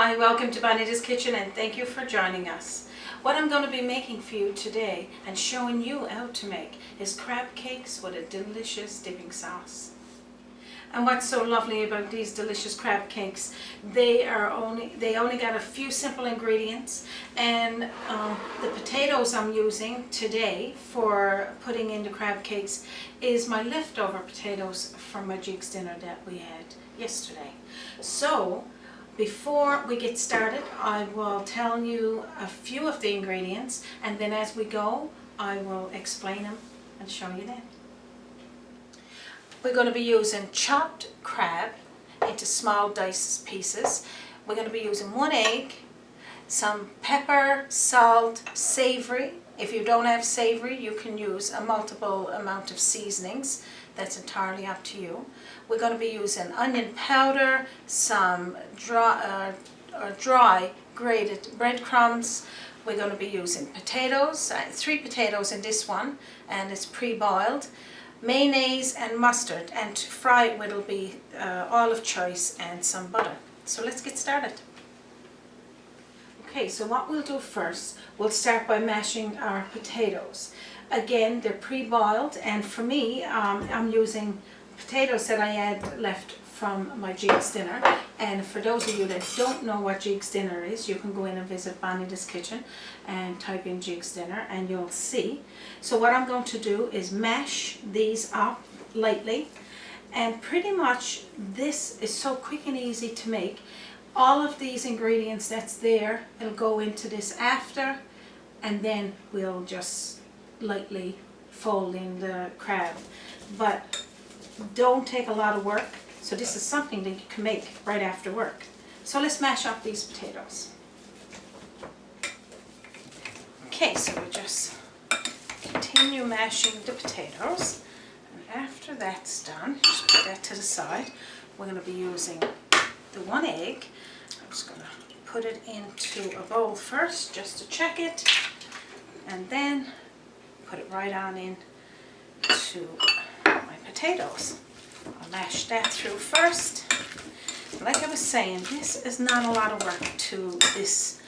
Hi, welcome to Bonita's Kitchen and thank you for joining us. What I'm going to be making for you today and showing you how to make is crab cakes with a delicious dipping sauce. And what's so lovely about these delicious crab cakes, they only got a few simple ingredients, and the potatoes I'm using today for putting in the crab cakes is my leftover potatoes from my Jigs dinner that we had yesterday. So before we get started, I will tell you a few of the ingredients, and then as we go I will explain them and show you that. We're going to be using chopped crab into small diced pieces. We're going to be using 1 egg, some pepper, salt, savory. If you don't have savory, you can use a multiple amount of seasonings. That's entirely up to you. We're going to be using onion powder, some dry grated breadcrumbs. We're going to be using potatoes, 3 potatoes in this one, and it's pre-boiled. Mayonnaise and mustard, and to fry it with will be oil of choice and some butter. So let's get started. Okay, so what we'll do first, we'll start by mashing our potatoes. Again, they're pre-boiled, and for me, I'm using potatoes that I had left from my Jigs dinner. And for those of you that don't know what Jigs dinner is, you can go in and visit Bonita's Kitchen and type in Jigs dinner and you'll see. So what I'm going to do is mash these up lightly, and pretty much this is so quick and easy to make. All of these ingredients that's there will go into this after, and then we'll just lightly fold in the crab. But don't take a lot of work. So this is something that you can make right after work. So let's mash up these potatoes. Okay, so we just continue mashing the potatoes. And after that's done, just put that to the side. We're going to be using the 1 egg. I'm just going to put it into a bowl first just to check it. And then put it right on in to my potatoes. I'll mash that through first. Like I was saying, this is not a lot of work to this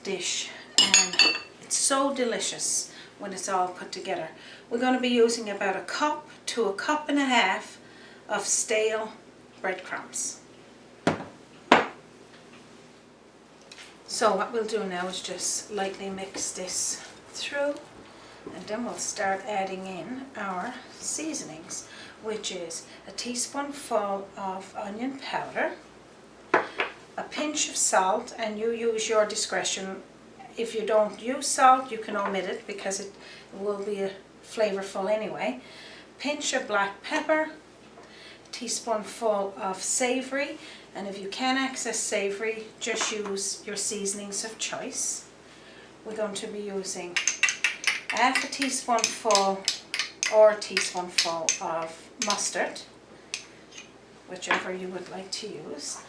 dish, and it's so delicious when it's all put together. We're going to be using about 1 cup to 1.5 cups of stale breadcrumbs. So what we'll do now is just lightly mix this through, and then we'll start adding in our seasonings, which is a teaspoonful of onion powder, a pinch of salt, and you use your discretion. If you don't use salt, you can omit it because it will be flavorful anyway. Pinch of black pepper, teaspoonful of savory, and if you can access savory, just use your seasonings of choice. We're going to be using half a teaspoonful or a teaspoonful of mustard, whichever you would like to use,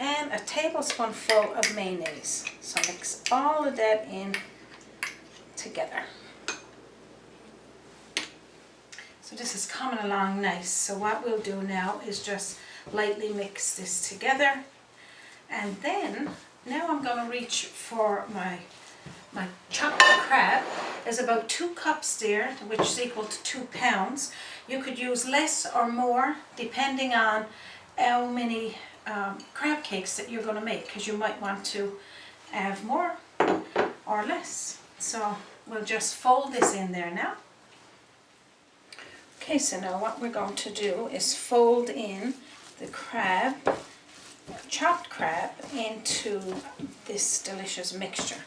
and a tablespoonful of mayonnaise. So mix all of that in together. So this is coming along nice. So what we'll do now is just lightly mix this together, and then now I'm going to reach for my chopped crab. There's about 2 cups there, which is equal to 2 pounds. You could use less or more depending on how many crab cakes that you're going to make, because you might want to have more or less. So we'll just fold this in there now. Okay, so now what we're going to do is fold in the crab, chopped crab, into this delicious mixture.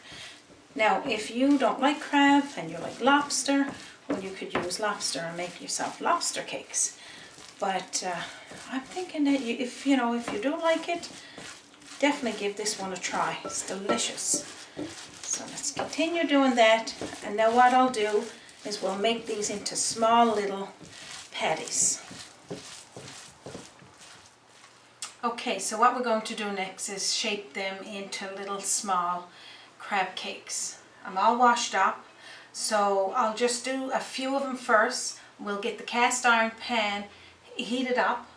Now, if you don't like crab and you like lobster, well, you could use lobster and make yourself lobster cakes. But I'm thinking that if you don't like it, definitely give this one a try. It's delicious. So let's continue doing that. And now what I'll do is we'll make these into small little patties. Okay, so what we're going to do next is shape them into little small crab cakes. I'm all washed up, so I'll just do a few of them first. We'll get the cast iron pan heated up,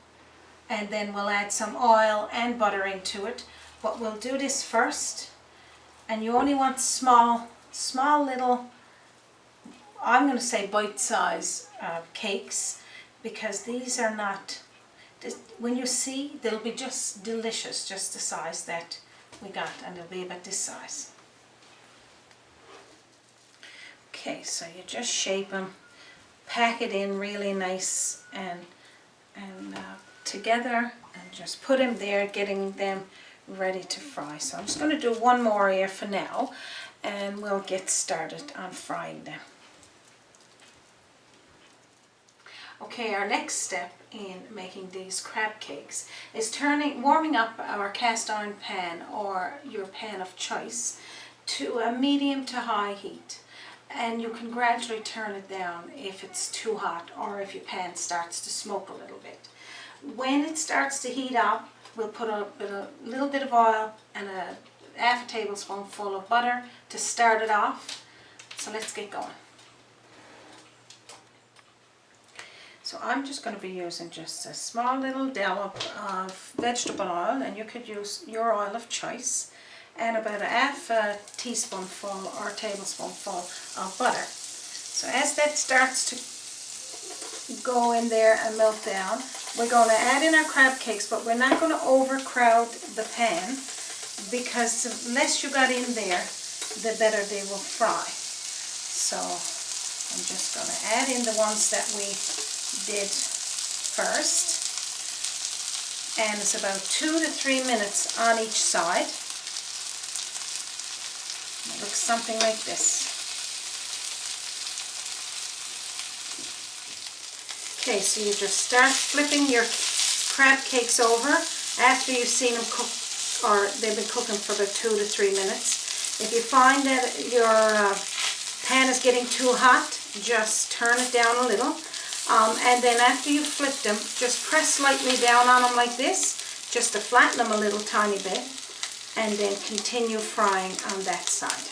and then we'll add some oil and butter into it. But we'll do this first, and you only want small little, I'm going to say bite-size cakes, because these are not, when you see, they'll be just delicious, just the size that we got, and they'll be about this size. Okay, so you just shape them, pack it in really nice and together, and just put them there, getting them ready to fry. So I'm just going to do one more here for now, and we'll get started on frying them. Okay, our next step in making these crab cakes is warming up our cast iron pan or your pan of choice to a medium to high heat. And you can gradually turn it down if it's too hot or if your pan starts to smoke a little bit. When it starts to heat up, we'll put a little bit of oil and a half a tablespoonful of butter to start it off. So let's get going. So I'm just going to be using just a small little dollop of vegetable oil, and you could use your oil of choice, and about a half a teaspoonful or tablespoonful of butter. So as that starts to go in there and melt down, we're going to add in our crab cakes, but we're not going to overcrowd the pan, because the less you got in there, the better they will fry. So I'm just going to add in the ones that we did first, and it's about 2 to 3 minutes on each side. It looks something like this. Okay, so you just start flipping your crab cakes over after you've seen them cook, or they've been cooking for about 2 to 3 minutes. If you find that your pan is getting too hot, just turn it down a little. And then after you've flipped them, just press lightly down on them like this, just to flatten them a little tiny bit, and then continue frying on that side.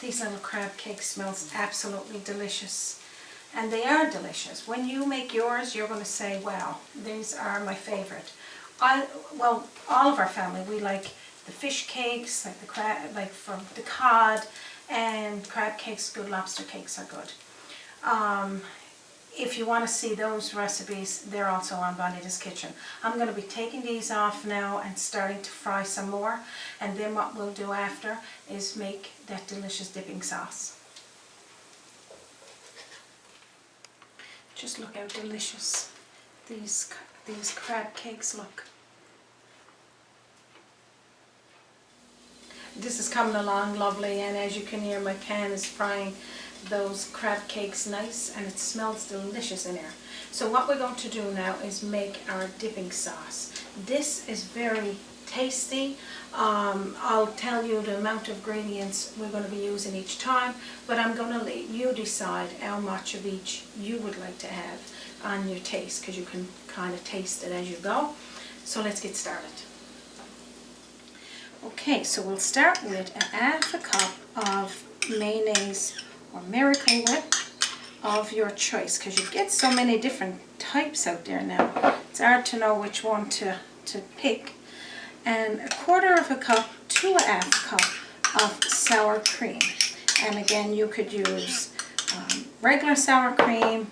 These little crab cakes smells absolutely delicious, and they are delicious. When you make yours, you're going to say, wow, these are my favorite. Well, all of our family, we like the fish cakes, like the crab, like from the cod, and crab cakes, good, lobster cakes are good. If you want to see those recipes, they're also on Bonita's Kitchen. I'm going to be taking these off now and starting to fry some more, and then what we'll do after is make that delicious dipping sauce. Just look how delicious these crab cakes look. This is coming along lovely, and as you can hear, my pan is frying those crab cakes nice, and it smells delicious in here. So what we're going to do now is make our dipping sauce. This is very tasty. I'll tell you the amount of ingredients we're going to be using each time, but I'm going to let you decide how much of each you would like to have on your taste, because you can kind of taste it as you go. So let's get started. Okay, so we'll start with a half a cup of mayonnaise or Miracle Whip of your choice, because you get so many different types out there now. It's hard to know which one to pick. And a quarter of a cup to a half cup of sour cream. And again, you could use regular sour cream,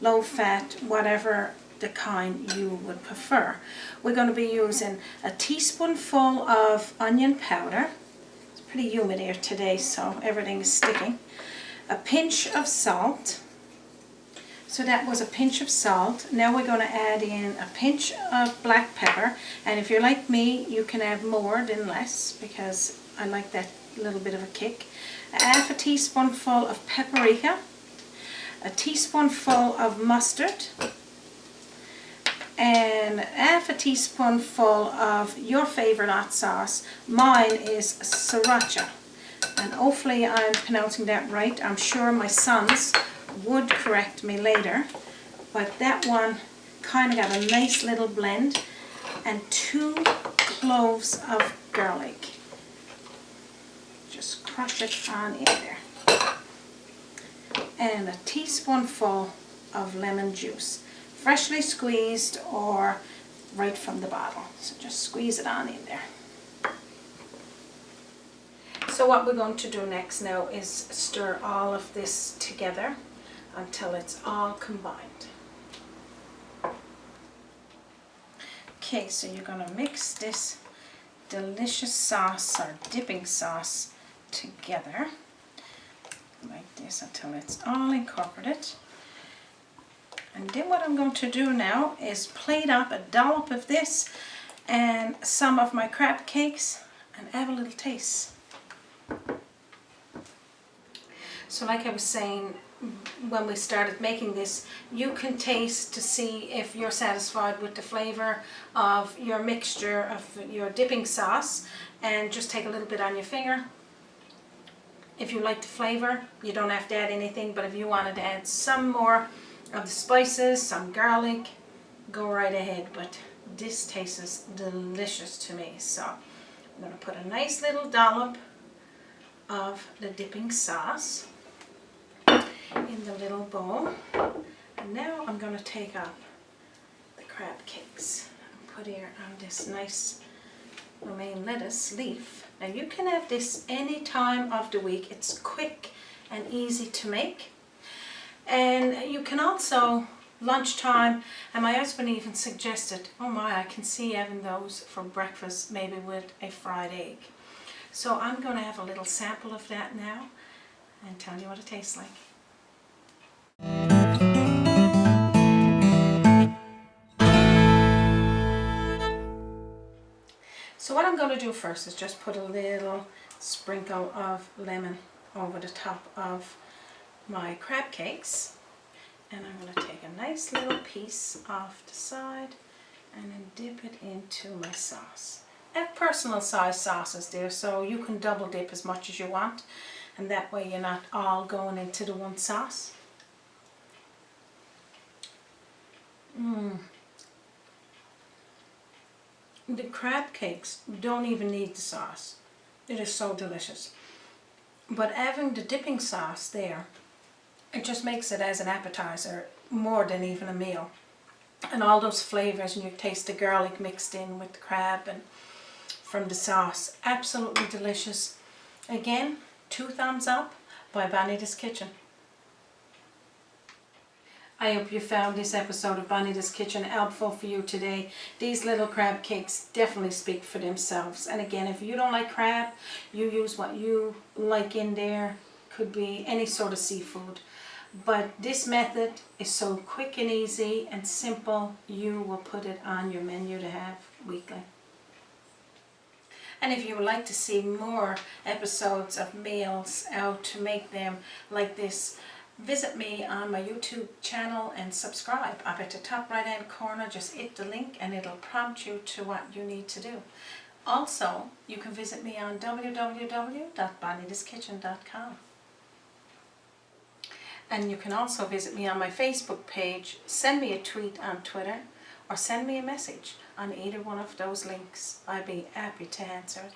low fat, whatever the kind you would prefer. We're going to be using a teaspoonful of onion powder. It's pretty humid here today, so everything is sticking. A pinch of salt. So that was a pinch of salt. Now we're going to add in a pinch of black pepper, and if you're like me, you can add more than less, because I like that little bit of a kick. A half a teaspoonful of paprika, a teaspoonful of mustard, and half a teaspoonful of your favorite hot sauce. Mine is sriracha, and hopefully I'm pronouncing that right. I'm sure my sons would correct me later, but that one kind of got a nice little blend. And 2 cloves of garlic. Just crush it on in there. And a teaspoonful of lemon juice, freshly squeezed or right from the bottle. So just squeeze it on in there. So what we're going to do next now is stir all of this together until it's all combined. Okay, so you're going to mix this delicious sauce or dipping sauce together like this until it's all incorporated. And then what I'm going to do now is plate up a dollop of this and some of my crab cakes and have a little taste. So like I was saying, when we started making this, you can taste to see if you're satisfied with the flavor of your mixture of your dipping sauce, and just take a little bit on your finger. If you like the flavor, you don't have to add anything, but if you wanted to add some more of the spices, some garlic, go right ahead. But this tastes delicious to me. So I'm going to put a nice little dollop of the dipping sauce in the little bowl. And now I'm going to take up the crab cakes and put here on this nice romaine lettuce leaf. Now you can have this any time of the week. It's quick and easy to make. And you can also lunchtime, and my husband even suggested, oh my, I can see having those for breakfast, maybe with a fried egg. So I'm going to have a little sample of that now and tell you what it tastes like. So what I'm going to do first is just put a little sprinkle of lemon over the top of my crab cakes, and I'm going to take a nice little piece off the side and then dip it into my sauce. I have personal size sauces there, so you can double dip as much as you want, and that way you're not all going into the one sauce. The crab cakes don't even need the sauce. It is so delicious. But having the dipping sauce there, it just makes it as an appetizer more than even a meal. And all those flavors, and you taste the garlic mixed in with the crab and from the sauce. Absolutely delicious. Again, 2 thumbs up by Bonita's Kitchen. I hope you found this episode of Bonita's Kitchen helpful for you today. These little crab cakes definitely speak for themselves. And again, if you don't like crab, you use what you like in there. Could be any sort of seafood. But this method is so quick and easy and simple, you will put it on your menu to have weekly. And if you would like to see more episodes of meals, how to make them like this, visit me on my YouTube channel and subscribe. Up at the top right hand corner, just hit the link and it'll prompt you to what you need to do. Also, you can visit me on www.bonitaskitchen.com. And you can also visit me on my Facebook page, send me a tweet on Twitter, or send me a message on either one of those links. I'd be happy to answer it.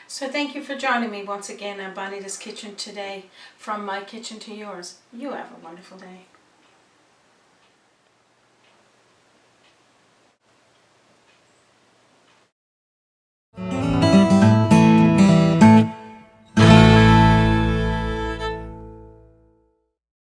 So thank you for joining me once again on Bonita's Kitchen today. From my kitchen to yours. You have a wonderful day.